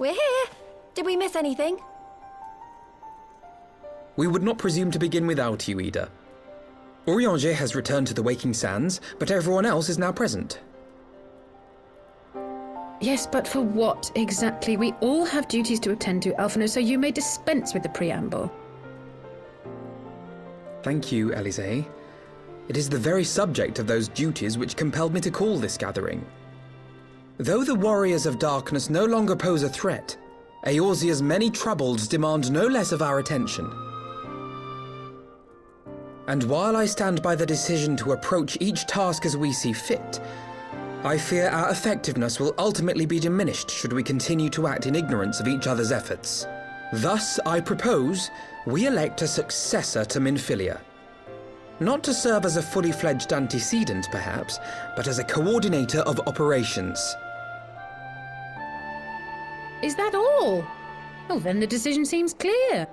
We're here. Did we miss anything? We would not presume to begin without you, Ida. Urianger has returned to the Waking Sands, but everyone else is now present. Yes, but for what exactly? We all have duties to attend to, Alphino, so you may dispense with the preamble. Thank you, Elisée. It is the very subject of those duties which compelled me to call this gathering. Though the Warriors of Darkness no longer pose a threat, Eorzea's many troubles demand no less of our attention. And while I stand by the decision to approach each task as we see fit, I fear our effectiveness will ultimately be diminished should we continue to act in ignorance of each other's efforts. Thus, I propose we elect a successor to Minfilia. Not to serve as a fully fledged antecedent, perhaps, but as a coordinator of operations. Is that all? Well, then the decision seems clear.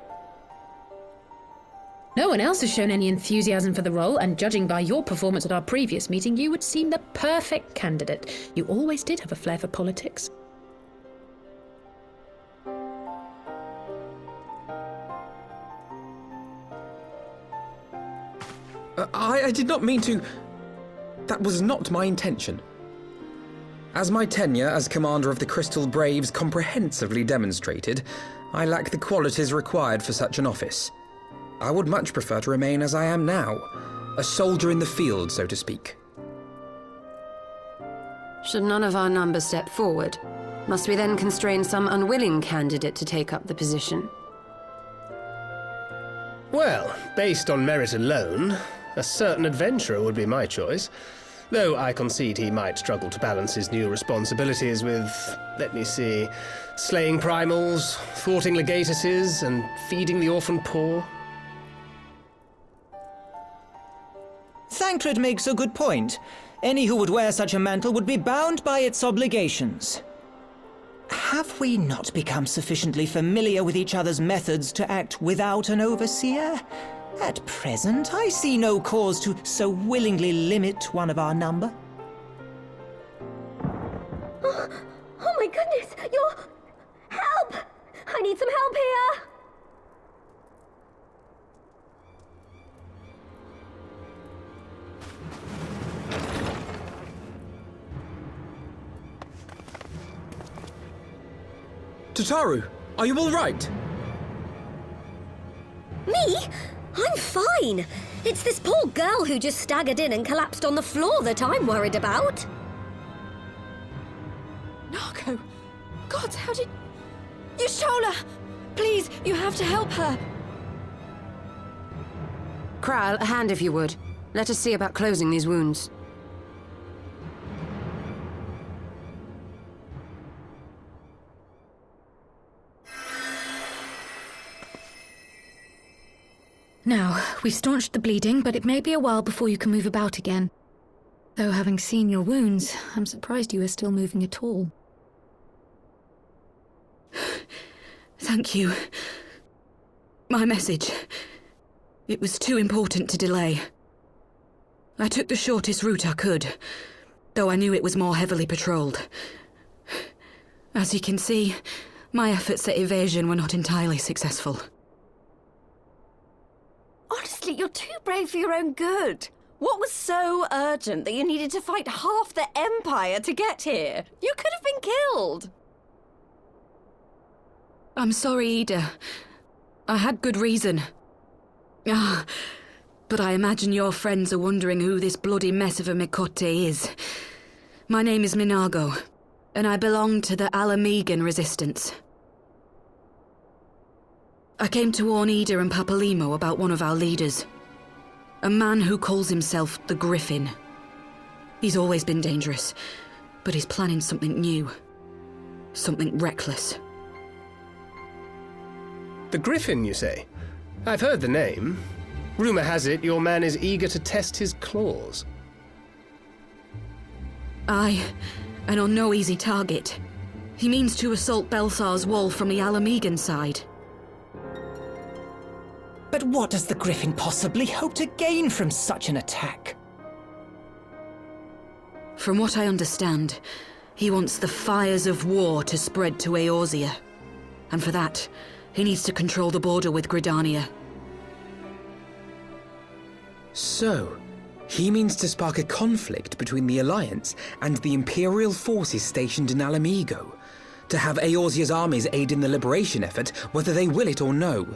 No one else has shown any enthusiasm for the role, and judging by your performance at our previous meeting, you would seem the perfect candidate. You always did have a flair for politics. I did not mean to... That was not my intention. As my tenure as commander of the Crystal Braves comprehensively demonstrated, I lack the qualities required for such an office. I would much prefer to remain as I am now, a soldier in the field, so to speak. Should none of our number step forward, must we then constrain some unwilling candidate to take up the position? Well, based on merit alone, a certain adventurer would be my choice. Though I concede he might struggle to balance his new responsibilities with, let me see, slaying primals, thwarting legatuses, and feeding the orphan poor. Thancred makes a good point. Any who would wear such a mantle would be bound by its obligations. Have we not become sufficiently familiar with each other's methods to act without an overseer? At present, I see no cause to so willingly limit one of our number. Oh my goodness! Help! I need some help here! Tataru, are you all right? Me? I'm fine. It's this poor girl who just staggered in and collapsed on the floor that I'm worried about. Narco! God, how did... Yashola! Please, you have to help her. Kral, a hand if you would. Let us see about closing these wounds. Now, we've staunched the bleeding, but it may be a while before you can move about again. Though having seen your wounds, I'm surprised you are still moving at all. Thank you. My message. It was too important to delay. I took the shortest route I could, though I knew it was more heavily patrolled. As you can see, my efforts at evasion were not entirely successful. Honestly, you're too brave for your own good. What was so urgent that you needed to fight half the Empire to get here? You could have been killed. I'm sorry, Ida. I had good reason. But I imagine your friends are wondering who this bloody mess of a Mikote is. My name is Minago, and I belong to the Alamegan Resistance. I came to warn Ida and Papalimo about one of our leaders. A man who calls himself the Griffin. He's always been dangerous, but he's planning something new. Something reckless. The Griffin, you say? I've heard the name. Rumor has it your man is eager to test his claws. Aye, and on no easy target. He means to assault Belsar's wall from the Alamegan side. But what does the Griffin possibly hope to gain from such an attack? From what I understand, He wants the fires of war to spread to Eorzea. And for that, he needs to control the border with Gridania. So, he means to spark a conflict between the Alliance and the Imperial forces stationed in Alamigo, to have Eorzea's armies aid in the liberation effort, whether they will it or no.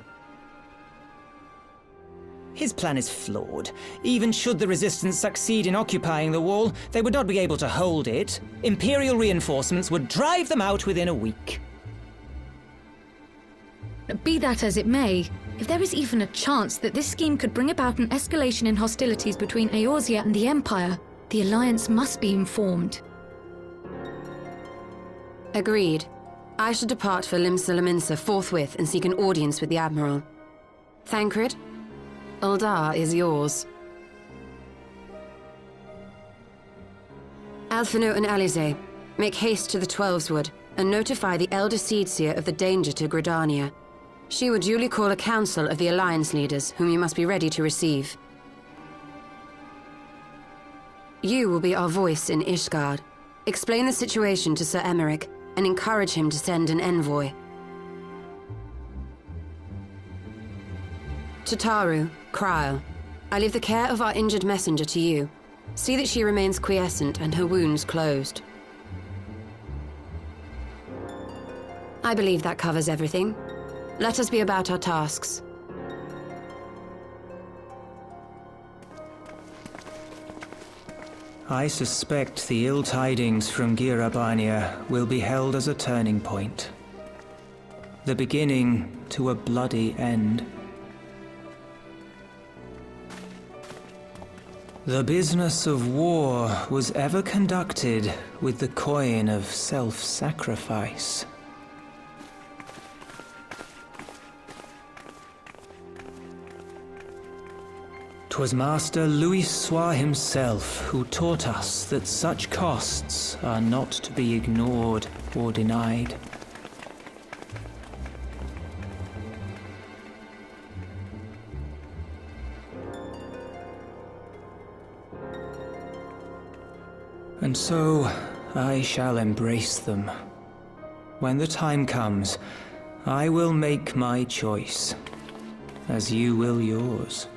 His plan is flawed. Even should the Resistance succeed in occupying the wall, they would not be able to hold it. Imperial reinforcements would drive them out within a week. Be that as it may, if there is even a chance that this scheme could bring about an escalation in hostilities between Eorzea and the Empire, the Alliance must be informed. Agreed. I shall depart for Limsa forthwith and seek an audience with the Admiral. Thancred, Uldar is yours. Alphino and Alize, make haste to the Twelveswood and notify the Elder Seedseer of the danger to Gridania. She will duly call a council of the Alliance leaders, whom you must be ready to receive. You will be our voice in Ishgard. Explain the situation to Sir Emeric, and encourage him to send an envoy. To Taru, Kryl, I leave the care of our injured messenger to you. See that she remains quiescent and her wounds closed. I believe that covers everything. Let us be about our tasks. I suspect the ill tidings from Girabania will be held as a turning point. The beginning to a bloody end. The business of war was ever conducted with the coin of self-sacrifice. 'Twas Master Louis Soir himself who taught us that such costs are not to be ignored or denied. And so, I shall embrace them. When the time comes, I will make my choice, as you will yours.